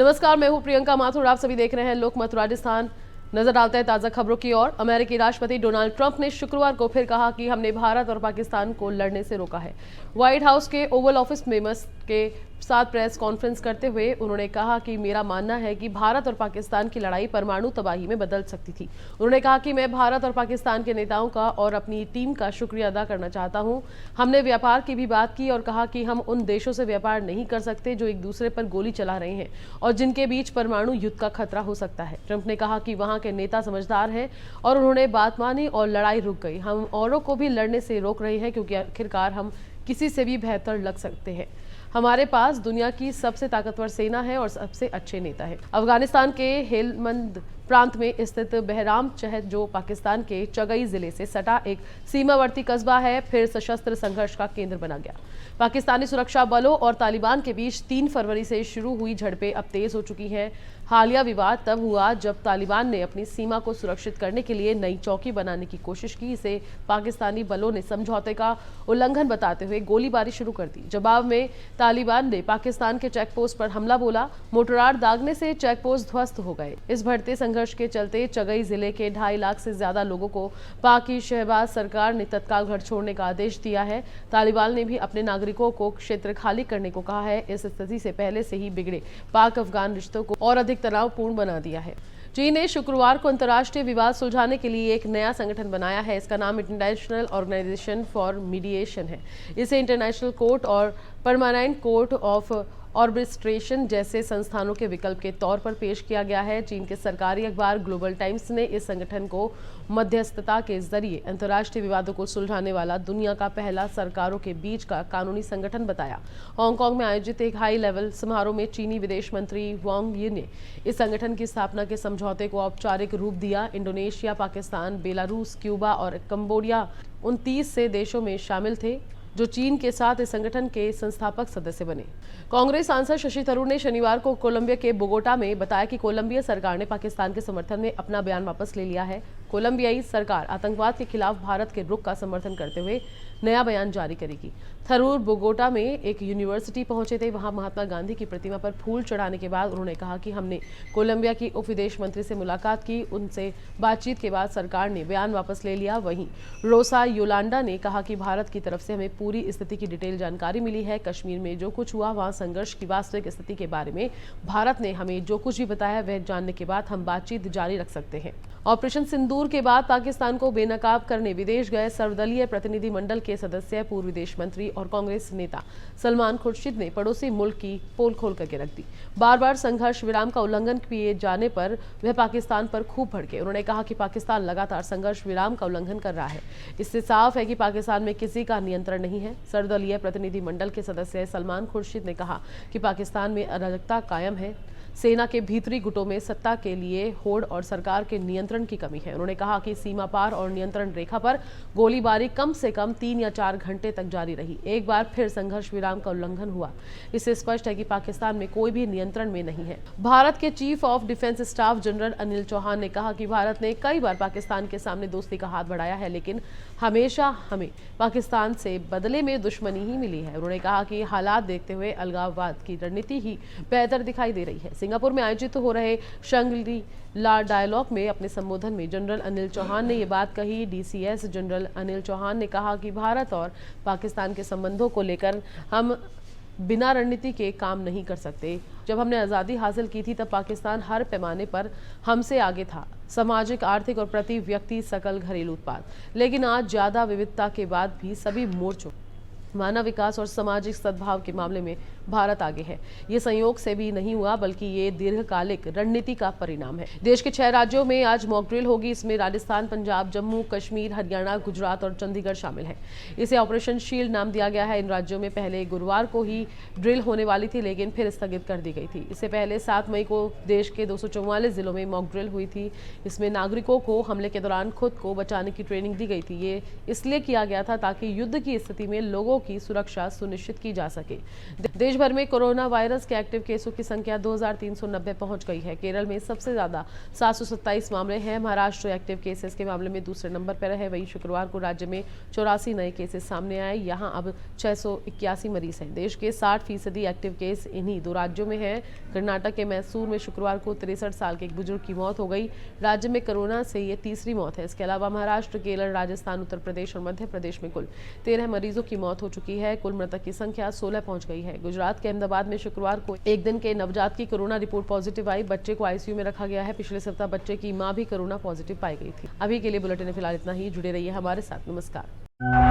नमस्कार, मैं हूं प्रियंका माथुर। आप सभी देख रहे हैं लोकमत राजस्थान। नजर डालते हैं ताजा खबरों की ओर। अमेरिकी राष्ट्रपति डोनाल्ड ट्रंप ने शुक्रवार को फिर कहा कि हमने भारत और पाकिस्तान को लड़ने से रोका है। व्हाइट हाउस के ओवल ऑफिस में मस्क के साथ प्रेस कॉन्फ्रेंस करते हुए उन्होंने कहा कि मेरा मानना है कि भारत और पाकिस्तान की लड़ाई परमाणु तबाही में बदल सकती थी। उन्होंने कहा कि मैं भारत और पाकिस्तान के नेताओं का और अपनी टीम का शुक्रिया अदा करना चाहता हूं। हमने व्यापार की भी बात की और कहा कि हम उन देशों से व्यापार नहीं कर सकते जो एक दूसरे पर गोली चला रहे हैं और जिनके बीच परमाणु युद्ध का खतरा हो सकता है। ट्रंप ने कहा कि वहां के नेता समझदार हैं और उन्होंने बात मानी और लड़ाई रुक गई। हम औरों को भी लड़ने से रोक रहे हैं क्योंकि आखिरकार हम किसी से भी बेहतर लग सकते हैं। हमारे पास दुनिया की सबसे ताकतवर सेना है और सबसे अच्छे नेता है। अफगानिस्तान के हेलमंद प्रांत में स्थित बहराम शहर, जो पाकिस्तान के चगई जिले से सटा एक सीमावर्ती कस्बा है, फिर सशस्त्र संघर्ष का केंद्र बना गया। पाकिस्तानी सुरक्षा बलों और तालिबान के बीच 3 फरवरी से शुरू हुई झड़पें अब तेज हो चुकी हैं। हालिया विवाद तब हुआ जब तालिबान ने अपनी सीमा को सुरक्षित करने के लिए नई चौकी बनाने की कोशिश की। इसे पाकिस्तानी बलों ने समझौते का उल्लंघन बताते हुए गोलीबारी शुरू कर दी। जवाब में तालिबान ने पाकिस्तान के चेकपोस्ट पर हमला बोला। मोटरार दागने से चेकपोस्ट ध्वस्त हो गए। इस बढ़ते संघर्ष के चलते चगई जिले के 2.5 लाख से ज्यादा लोगों को पाक शहबाज सरकार ने तत्काल घर छोड़ने का आदेश दिया है। तालिबान ने भी अपने नागरिकों को क्षेत्र खाली करने को कहा है। इस स्थिति से पहले से ही बिगड़े पाक अफगान रिश्तों को और अधिक तनावपूर्ण बना दिया है। चीन ने शुक्रवार को अंतर्राष्ट्रीय विवाद सुलझाने के लिए एक नया संगठन बनाया है। इसका नाम इंटरनेशनल ऑर्गेनाइजेशन फॉर मीडिएशन है। इसे इंटरनेशनल कोर्ट और परमानेंट कोर्ट ऑफ आर्बिट्रेशन जैसे संस्थानों के विकल्प के तौर पर पेश किया गया है। चीन के सरकारी अखबार ग्लोबल टाइम्स ने इस संगठन को मध्यस्थता के जरिए अंतर्राष्ट्रीय विवादों को सुलझाने वाला दुनिया का पहला सरकारों के बीच का कानूनी संगठन बताया। हांगकांग में आयोजित एक हाई लेवल समारोह में चीनी विदेश मंत्री वांग यी ने इस संगठन की स्थापना के समझौते को औपचारिक रूप दिया। इंडोनेशिया, पाकिस्तान, बेलारूस, क्यूबा और कंबोडिया 29 से देशों में शामिल थे जो चीन के साथ इस संगठन के संस्थापक सदस्य बने। कांग्रेस सांसद शशि थरूर ने शनिवार को कोलंबिया के बोगोटा में बताया कि कोलंबिया सरकार ने पाकिस्तान के समर्थन में अपना बयान वापस ले लिया है। कोलंबियाई सरकार आतंकवाद के खिलाफ भारत के रुख का समर्थन करते हुए नया बयान जारी करेगी। थरूर बोगोटा में एक यूनिवर्सिटी पहुंचे थे। वहां महात्मा गांधी की प्रतिमा पर फूल चढ़ाने के बाद उन्होंने कहा कि हमने कोलंबिया की उप विदेश मंत्री से मुलाकात की। उनसे बातचीत के बाद सरकार ने बयान वापस ले लिया। वहीं रोसा योलांडा ने कहा कि भारत की तरफ से हमें पूरी स्थिति की डिटेल जानकारी मिली है। कश्मीर में जो कुछ हुआ, वहां संघर्ष की वास्तविक स्थिति के बारे में भारत ने हमें जो कुछ भी बताया वह जानने के बाद हम बातचीत जारी रख सकते हैं। ऑपरेशन सिंदूर के बाद पाकिस्तान को बेनकाब करने विदेश गए सर्वदलीय प्रतिनिधि मंडल के सदस्य, पूर्व विदेश मंत्री और कांग्रेस नेता सलमान खुर्शीद ने पड़ोसी मुल्क की पोल खोल करके रख दी। बार बार संघर्ष विराम का उल्लंघन किए जाने पर वह पाकिस्तान पर खूब भड़के। उन्होंने कहा कि पाकिस्तान लगातार संघर्ष विराम का उल्लंघन कर रहा है। इससे साफ है कि पाकिस्तान में किसी का नियंत्रण नहीं है। सर्वदलीय प्रतिनिधि मंडल के सदस्य सलमान खुर्शीद ने कहा कि पाकिस्तान में अराजकता कायम है। सेना के भीतरी गुटों में सत्ता के लिए होड़ और सरकार के नियंत्रण की कमी है। उन्होंने कहा कि सीमा पार और नियंत्रण रेखा पर गोलीबारी कम से कम 3 या 4 घंटे तक जारी रही। एक बार फिर संघर्ष विराम का उल्लंघन हुआ। इससे स्पष्ट है कि पाकिस्तान में कोई भी नियंत्रण में नहीं है। भारत के chief of defence staff general Anil Chauhan ने कहा कि भारत ने कई बार पाकिस्तान के सामने दोस्ती का हाथ बढ़ाया है, लेकिन हमेशा हमें पाकिस्तान से बदले में दुश्मनी ही मिली है। उन्होंने कहा कि हालात देखते हुए अलगाववाद की रणनीति ही बेहतर दिखाई दे रही है। सिंगापुर में आयोजित हो रहे शंग्री ला डायलॉग में अपने संबोधन में जनरल अनिल चौहान ने ये बात कही। डीसीएस जनरल अनिल चौहान ने कहा कि भारत और पाकिस्तान के संबंधों को लेकर हम बिना रणनीति के काम नहीं कर सकते। जब हमने आज़ादी हासिल की थी तब पाकिस्तान हर पैमाने पर हमसे आगे था, सामाजिक, आर्थिक और प्रति व्यक्ति सकल घरेलू उत्पाद। लेकिन आज ज़्यादा विविधता के बाद भी सभी मोर्चों, मानव विकास और सामाजिक सद्भाव के मामले में भारत आगे है। ये संयोग से भी नहीं हुआ, बल्कि ये दीर्घकालिक रणनीति का परिणाम है। देश के 6 राज्यों में आज मॉक ड्रिल होगी। इसमें राजस्थान, पंजाब, जम्मू कश्मीर, हरियाणा, गुजरात और चंडीगढ़ शामिल है। इसे ऑपरेशन शील्ड नाम दिया गया है। इन राज्यों में पहले गुरुवार को ही ड्रिल होने वाली थी, लेकिन फिर स्थगित कर दी गई थी। इससे पहले 7 मई को देश के 244 जिलों में मॉक ड्रिल हुई थी। इसमें नागरिकों को हमले के दौरान खुद को बचाने की ट्रेनिंग दी गई थी। ये इसलिए किया गया था ताकि युद्ध की स्थिति में लोगों की सुरक्षा सुनिश्चित की जा सके। देश भर में कोरोना वायरस के एक्टिव केसों की संख्या 2390 पहुंच गई है। केरल में सबसे ज्यादा 727 मामले हैं। महाराष्ट्र एक्टिव केसेस के मामले में दूसरे नंबर पर है। वहीं शुक्रवार को राज्य में 84 नए केसेस सामने आए। यहां अब 681 मरीज हैं। देश के 60% एक्टिव केस इन्हीं दो राज्यों में हैं। कर्नाटक के मैसूर में शुक्रवार को 63 साल के एक बुजुर्ग की मौत हो गई। राज्य में कोरोना से ये तीसरी मौत है। इसके अलावा महाराष्ट्र, केरल, राजस्थान, उत्तर प्रदेश और मध्य प्रदेश में कुल 13 मरीजों की मौत हो चुकी है। कुल मृतक की संख्या 16 पहुंच गई है। गुजरात के अहमदाबाद में शुक्रवार को एक दिन के नवजात की कोरोना रिपोर्ट पॉजिटिव आई। बच्चे को आईसीयू में रखा गया है। पिछले सप्ताह बच्चे की मां भी कोरोना पॉजिटिव पाई गई थी। अभी के लिए बुलेटिन में फिलहाल इतना ही। जुड़े रहिए हमारे साथ। नमस्कार।